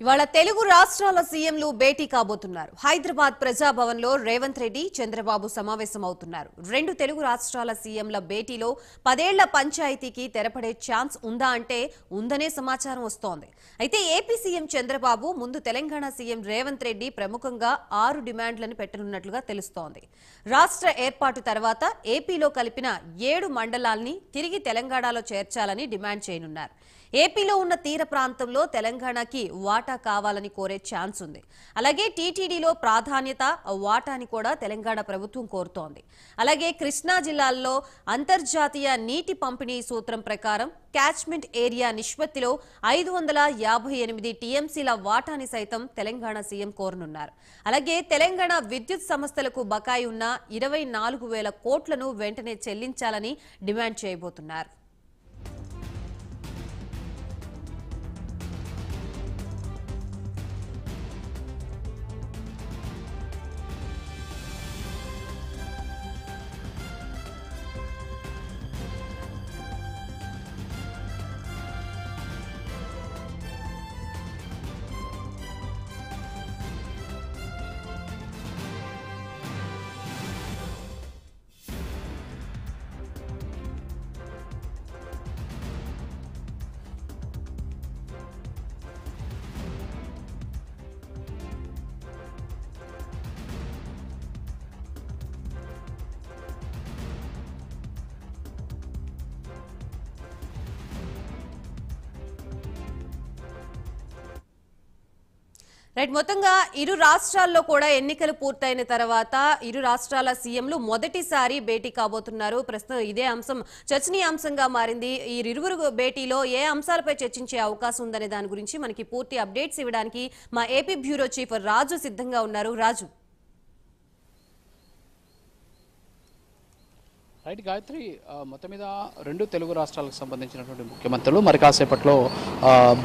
ఇవాళ తెలుగు రాష్ట్రాల సీఎంలు భేటీ కాబోతున్నారు. హైదరాబాద్ ప్రజాభవన్ లో రేవంత్ రెడ్డి, చంద్రబాబు సమావేశమవుతున్నారు. రెండు తెలుగు రాష్ట్రాల సీఎంల భేటీలో 10 ఏళ్ల పంచాయతీకి తెరపడే ఛాన్స్ ఉందా అంటే ఉందనే సమాచారం వస్తోంది. అయితే ఏపీ సీఎం చంద్రబాబు ముందు తెలంగాణ సీఎం రేవంత్ రెడ్డి ప్రముఖంగా 6 డిమాండ్లను పెట్టనున్నట్లుగా తెలుస్తోంది. రాష్ట్ర ఏర్పాటు తర్వాత ఏపీలో కలిపిన 7 మండలాల్ని తిరిగి తెలంగాణలో చేర్చాలని డిమాండ్ చేయనున్నారు. ఏపీలో ఉన్న తీర ప్రాంతంలో తెలంగాణకి వాటా కావాలని కోరే ఛాన్స్ ఉంది. అలాగే టీటీడీలో ప్రాధాన్యత వాటాని కూడా తెలంగాణ ప్రభుత్వం కోరుతోంది. అలాగే కృష్ణా జిల్లాల్లో అంతర్జాతీయ నీటి పంపిణీ సూత్రం ప్రకారం క్యాచ్మెంట్ ఏరియా నిష్పత్తిలో 558 టీఎంసీల వాటాని సైతం తెలంగాణ సీఎం కోరనున్నారు. అలాగే తెలంగాణ విద్యుత్ సంస్థలకు బకాయి ఉన్న 24,000 కోట్లను వెంటనే చెల్లించాలని డిమాండ్ చేయబోతున్నారు. రైట్, మొత్తంగా ఇరు రాష్ట్రాల్లో కూడా ఎన్నికలు పూర్తయిన తర్వాత ఇరు రాష్ట్రాల సీఎంలు మొదటిసారి భేటీ కాబోతున్నారు. ప్రస్తుతం ఇదే అంశం చర్చనీయాంశంగా మారింది. ఈ ఇరువురు భేటీలో ఏ అంశాలపై చర్చించే అవకాశం ఉందనే దాని గురించి మనకి పూర్తి అప్డేట్స్ ఇవ్వడానికి మా ఏపీ బ్యూరో చీఫ్ రాజు సిద్ధంగా ఉన్నారు. రాజు. రైట్ గాయత్రి, మొత్తం మీద రెండు తెలుగు రాష్ట్రాలకు సంబంధించినటువంటి ముఖ్యమంత్రులు మరి కాసేపట్లో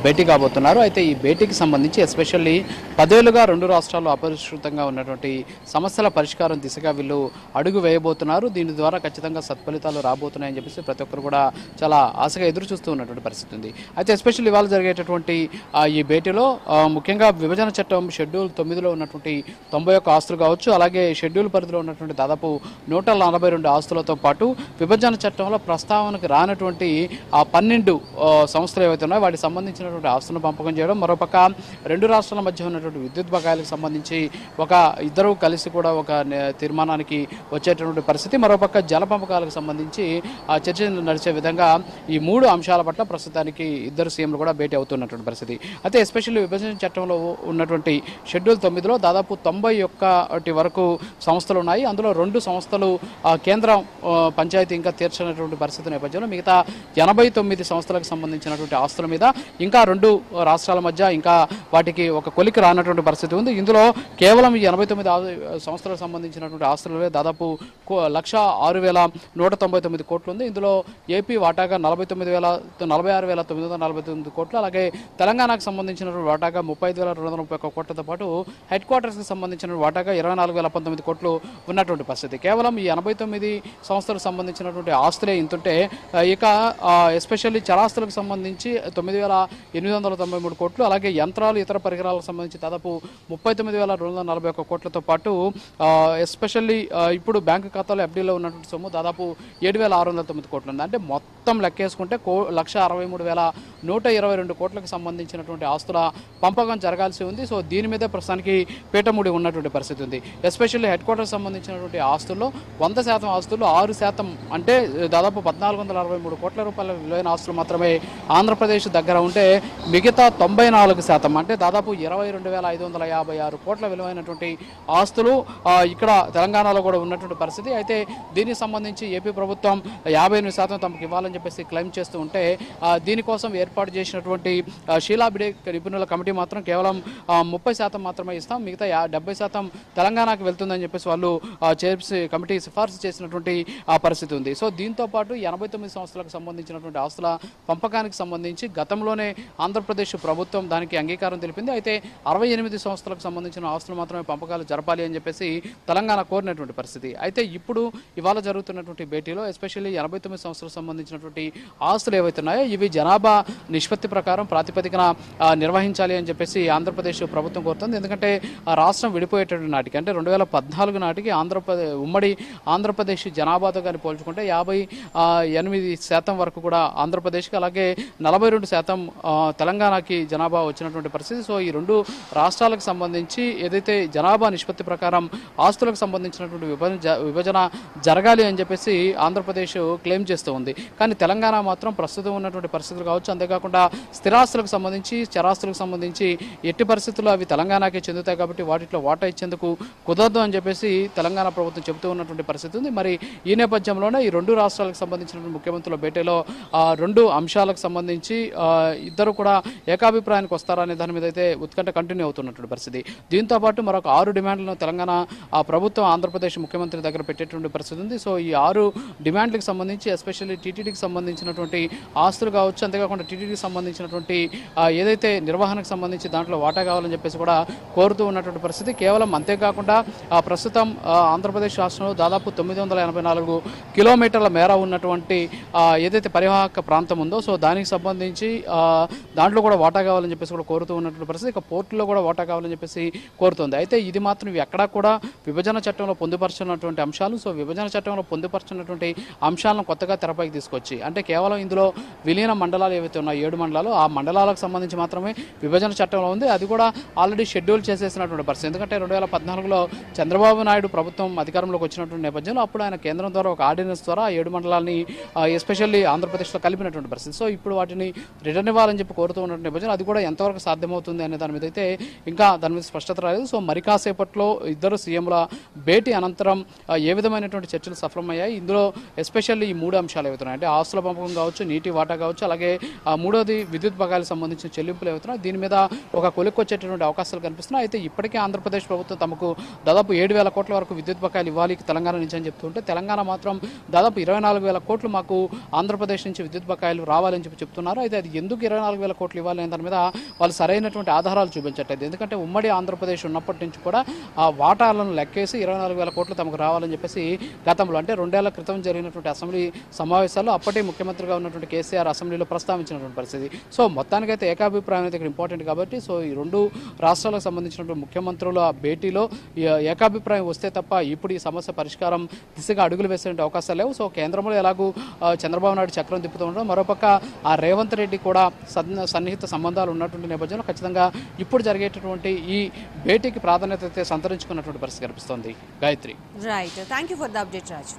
భేటీ కాబోతున్నారు. అయితే ఈ భేటీకి సంబంధించి ఎస్పెషల్లీ 10 ఏళ్లుగా రెండు రాష్ట్రాల్లో అపరిష్కృతంగా ఉన్నటువంటి సమస్యల పరిష్కారం దిశగా వీళ్ళు అడుగు వేయబోతున్నారు. దీని ద్వారా ఖచ్చితంగా సత్ఫలితాలు రాబోతున్నాయని చెప్పేసి ప్రతి ఒక్కరు కూడా చాలా ఆశగా ఎదురు చూస్తూ ఉన్నటువంటి పరిస్థితి ఉంది. అయితే ఎస్పెషల్లీ ఇవాళ జరిగేటటువంటి ఈ భేటీలో ముఖ్యంగా విభజన చట్టం షెడ్యూల్ 9లో ఉన్నటువంటి 91 ఆస్తులు కావచ్చు, అలాగే షెడ్యూల్ పరిధిలో ఉన్నటువంటి దాదాపు 142 ఆస్తులతో పాటు విభజన చట్టంలో ప్రస్తావనకు రానటువంటి ఆ 12 సంస్థలు ఏవైతే ఉన్నాయో వాటికి సంబంధించినటువంటి ఆస్తులను పంపకం చేయడం, మరోపక్క రెండు రాష్ట్రాల మధ్య ఉన్నటువంటి విద్యుత్ బకాయిలకు సంబంధించి ఇద్దరు కలిసి కూడా ఒక తీర్మానానికి వచ్చేటటువంటి పరిస్థితి, మరోపక్క జల పంపకాలకు సంబంధించి చర్చ నడిచే విధంగా ఈ 3 అంశాల పట్ల ప్రస్తుతానికి ఇద్దరు సీఎంలు కూడా భేటీ అవుతున్నటువంటి పరిస్థితి. అయితే ఎస్పెషల్లీ విభజన చట్టంలో ఉన్నటువంటి షెడ్యూల్ 9లో దాదాపు 91 వరకు సంస్థలు ఉన్నాయి. అందులో 2 సంస్థలు కేంద్రం పంచాయతీ ఇంకా తీర్చినటువంటి పరిస్థితి నేపథ్యంలో మిగతా 89 సంస్థలకు సంబంధించినటువంటి ఆస్తుల మీద ఇంకా 2 రాష్ట్రాల మధ్య ఇంకా వాటికి ఒక కొలికి రానటువంటి పరిస్థితి ఉంది. ఇందులో కేవలం 89 సంస్థలకు సంబంధించినటువంటి ఆస్తులలో దాదాపు 1,06,199 కోట్లు ఉంది. ఇందులో ఏపీ వాటాగా 46,949 కోట్లు, అలాగే తెలంగాణకు సంబంధించినటువంటి వాటాగా 35,231 కోట్లతో పాటు హెడ్ క్వార్టర్స్కి సంబంధించిన వాటాగా 24,019 కోట్లు ఉన్నటువంటి పరిస్థితి. కేవలం ఈ 89 సంస్థలకు సంబంధించినటువంటి ఆస్తులే ఇంతుంటే ఇక ఎస్పెషల్లీ చరాస్తులకు సంబంధించి 9,893 కోట్లు, అలాగే యంత్రాలు ఇతర పరికరాలకు సంబంధించి దాదాపు 39,241 కోట్లతో పాటు ఎస్పెషల్లీ ఇప్పుడు బ్యాంకు ఖాతాలో ఎఫ్డీలో ఉన్నటువంటి సొమ్ము దాదాపు 7,609 కోట్లు ఉంది. అంటే మొత్తం లెక్కేసుకుంటే 1,63,122 కోట్లకు సంబంధించినటువంటి ఆస్తుల పంపకం జరగాల్సి ఉంది. సో దీని మీద ప్రస్తుతానికి పీఠముడి ఉన్నటువంటి పరిస్థితి ఉంది. ఎస్పెషల్లీ హెడ్ క్వార్టర్ సంబంధించినటువంటి ఆస్తుల్లో 100% ఆస్తులు 6% అంటే దాదాపు 1,463 కోట్ల రూపాయల విలువైన ఆస్తులు మాత్రమే ఆంధ్రప్రదేశ్ దగ్గర ఉంటే మిగతా 94% అంటే దాదాపు 22,556 కోట్ల విలువైనటువంటి ఆస్తులు ఇక్కడ తెలంగాణలో కూడా ఉన్నటువంటి పరిస్థితి. అయితే దీనికి సంబంధించి ఏపీ ప్రభుత్వం 58% తమకు ఇవ్వాలని చెప్పేసి క్లెయిమ్ చేస్తూ ఉంటే దీనికోసం ఏర్పాటు చేసినటువంటి షీలాబిడే నిపుణుల కమిటీ మాత్రం కేవలం 30% మాత్రమే ఇస్తాం, మిగతా 70% తెలంగాణకు వెళ్తుందని చెప్పేసి వాళ్ళు కమిటీ సిఫార్సు చేసినటువంటి ఆ పరిస్థితి ఉంది. సో దీంతో పాటు 89 సంవత్సరాలకు సంబంధించినటువంటి ఆస్తుల పంపకానికి సంబంధించి గతంలోనే ఆంధ్రప్రదేశ్ ప్రభుత్వం దానికి అంగీకారం తెలిపింది. అయితే 68 సంవత్సరాలకు సంబంధించిన ఆస్తులు మాత్రమే పంపకాలు జరపాలి అని చెప్పేసి తెలంగాణ కోరినటువంటి పరిస్థితి. అయితే ఇప్పుడు ఇవాళ జరుగుతున్నటువంటి భేటీలో ఎస్పెషల్లీ 89 సంవత్సరాలకు సంబంధించినటువంటి ఆస్తులు ఏవైతే ఉన్నాయో ఇవి జనాభా నిష్పత్తి ప్రకారం ప్రాతిపదికన నిర్వహించాలి అని చెప్పేసి ఆంధ్రప్రదేశ్ ప్రభుత్వం కోరుతుంది. ఎందుకంటే రాష్ట్రం విడిపోయేటటువంటి నాటికి అంటే 2014 నాటికి ఉమ్మడి ఆంధ్రప్రదేశ్ జనాభాతో కానీ పోల్చుకుంటే 58% వరకు కూడా ఆంధ్రప్రదేశ్కి, అలాగే 42% తెలంగాణకి జనాభా వచ్చినటువంటి పరిస్థితి. సో ఈ రెండు రాష్ట్రాలకు సంబంధించి ఏదైతే జనాభా నిష్పత్తి ప్రకారం ఆస్తులకు సంబంధించినటువంటి విభజన జరగాలి అని చెప్పేసి ఆంధ్రప్రదేశ్ క్లెయిమ్ చేస్తూ ఉంది. కానీ తెలంగాణ మాత్రం ప్రస్తుతం ఉన్నటువంటి పరిస్థితులు కావచ్చు, అంతేకాకుండా స్థిరాస్తులకు సంబంధించి చరాస్తులకు సంబంధించి ఎట్టి పరిస్థితుల్లో అవి తెలంగాణకే చెందుతాయి కాబట్టి వాటిలో వాటా ఇచ్చేందుకు కుదరదు అని చెప్పేసి తెలంగాణ ప్రభుత్వం చెబుతూ ఉన్నటువంటి పరిస్థితి ఉంది. మరి ఈ నేపథ్యంలోనే ఈ రెండు రాష్ట్రాలకు సంబంధించినటువంటి ముఖ్యమంత్రుల భేటీలో రెండు అంశాలకు సంబంధించి ఇద్దరు కూడా ఏకాభిప్రాయానికి వస్తారనే దాని మీద అయితే ఉత్కంఠ కంటిన్యూ అవుతున్నటువంటి పరిస్థితి. దీంతో పాటు మరొక 6 డిమాండ్లను తెలంగాణ ప్రభుత్వం ఆంధ్రప్రదేశ్ ముఖ్యమంత్రి దగ్గర పెట్టేటువంటి పరిస్థితి ఉంది. సో ఈ 6 డిమాండ్లకు సంబంధించి ఎస్పెషల్లీ టీటీడీకి సంబంధించినటువంటి ఆస్తులు కావచ్చు, అంతేకాకుండా టీటీడీకి సంబంధించినటువంటి ఏదైతే నిర్వహణకు సంబంధించి దాంట్లో వాటా కావాలని చెప్పేసి కూడా కోరుతూ ఉన్నటువంటి పరిస్థితి. కేవలం అంతేకాకుండా ప్రస్తుతం ఆంధ్రప్రదేశ్ రాష్ట్రంలో దాదాపు 984 కిలోమీటర్ల మేర ఉన్నటువంటి ఏదైతే పరివాహక ప్రాంతం ఉందో సో దానికి సంబంధించి దాంట్లో కూడా వాటా కావాలని చెప్పేసి కూడా కోరుతూ ఉన్నటువంటి పరిస్థితి. ఇక పోర్టులో కూడా వాటా కావాలని చెప్పేసి కోరుతుంది. అయితే ఇది మాత్రం ఎక్కడా కూడా విభజన చట్టంలో పొందుపరచినటువంటి అంశాలు. సో విభజన చట్టంలో పొందుపరచినటువంటి అంశాలను కొత్తగా తెరపైకి తీసుకొచ్చి అంటే కేవలం ఇందులో విలీన మండలాలు ఏవైతే ఉన్నాయో 7 మండలాలు ఆ మండలాలకు సంబంధించి మాత్రమే విభజన చట్టంలో ఉంది. అది కూడా ఆల్రెడీ షెడ్యూల్ చేసేసినటువంటి పరిస్థితి. ఎందుకంటే 2014లో చంద్రబాబు నాయుడు ప్రభుత్వం అధికారంలోకి వచ్చినటువంటి నేపథ్యంలో అప్పుడు ఆయన కేంద్రం ద్వారా ఒక ఆర్డినెన్స్ ద్వారా 7 మండలాలని ఎస్పెషల్లీ ఆంధ్రప్రదేశ్లో కలిపినటువంటి పరిస్థితి. సో ఇప్పుడు వాటిని రిటర్న్ ఇవ్వాలని చెప్పి కోరుతూ ఉన్నటువంటి నేపథ్యంలో అది కూడా ఎంతవరకు సాధ్యమవుతుంది అనే దాని మీద అయితే ఇంకా దాని మీద స్పష్టత రాలేదు. సో మరి కాసేపట్లో ఇద్దరు సీఎంల భేటీ అనంతరం ఏ విధమైనటువంటి చర్చలు సఫలమయ్యాయి, ఇందులో ఎస్పెషల్లీ ఈ 3 అంశాలు ఏవైతున్నాయి అంటే ఆస్తుల పంపకం కావచ్చు, నీటి వాటా కావచ్చు, అలాగే మూడోది విద్యుత్ బకాయిలకు సంబంధించిన చెల్లింపులు ఏవైతున్నాయి దీని మీద ఒక కొలిక్కొచ్చేటటువంటి అవకాశాలు కనిపిస్తున్నాయి. అయితే ఇప్పటికే ఆంధ్రప్రదేశ్ ప్రభుత్వం తమకు దాదాపు 7,000 కోట్ల వరకు విద్యుత్ బకాయిలు ఇవ్వాలి తెలంగాణ నుంచి అని చెప్తుంటే తెలంగాణ మాత్రం దాదాపు 24,000 కోట్లు మాకు ఆంధ్రప్రదేశ్ నుంచి విద్యుత్ బకాయిలు రావాలని చెప్పి చెప్తున్నారు. అయితే అది ఎందుకు 24,000 కోట్లు ఇవ్వాలి అనే దాని మీద వాళ్ళు సరైనటువంటి ఆధారాలు చూపించట్లేదు. ఎందుకంటే ఉమ్మడి ఆంధ్రప్రదేశ్ ఉన్నప్పటి నుంచి కూడా ఆ వాటాలను లెక్కేసి 24,000 కోట్లు తమకు రావాలని చెప్పేసి గతంలో అంటే 2 ఏళ్ల క్రితం జరిగినటువంటి అసెంబ్లీ సమావేశాల్లో అప్పటి ముఖ్యమంత్రిగా ఉన్నటువంటి కేసీఆర్ అసెంబ్లీలో ప్రస్తావించినటువంటి పరిస్థితి. సో మొత్తానికైతే ఏకాభిప్రాయం అయితే ఇక్కడ ఇంపార్టెంట్ కాబట్టి సో ఈ 2 రాష్ట్రాలకు సంబంధించినటువంటి ముఖ్యమంత్రుల భేటీలో ఏకాభిప్రాయం వస్తే తప్ప ఇప్పుడు ఈ సమస్య పరిష్కారం దిశగా అడుగులు వేసే అవకాశాలు లేవు. సో కేంద్రంలో ఎలాగూ చంద్రబాబు నాయుడు చక్రం తిప్పుతూ ఉండడం, మరోపక్క ఆ రేవంత్ రెడ్డి కూడా సన్నిహిత సంబంధాలు ఉన్నటువంటి నేపథ్యంలో ఖచ్చితంగా ఇప్పుడు జరిగేటటువంటి ఈ భేటీకి ప్రాధాన్యత అయితే సంతరించుకున్నటువంటి పరిస్థితి కనిపిస్తోంది. Gayatri. Right, thank you for the update Raju.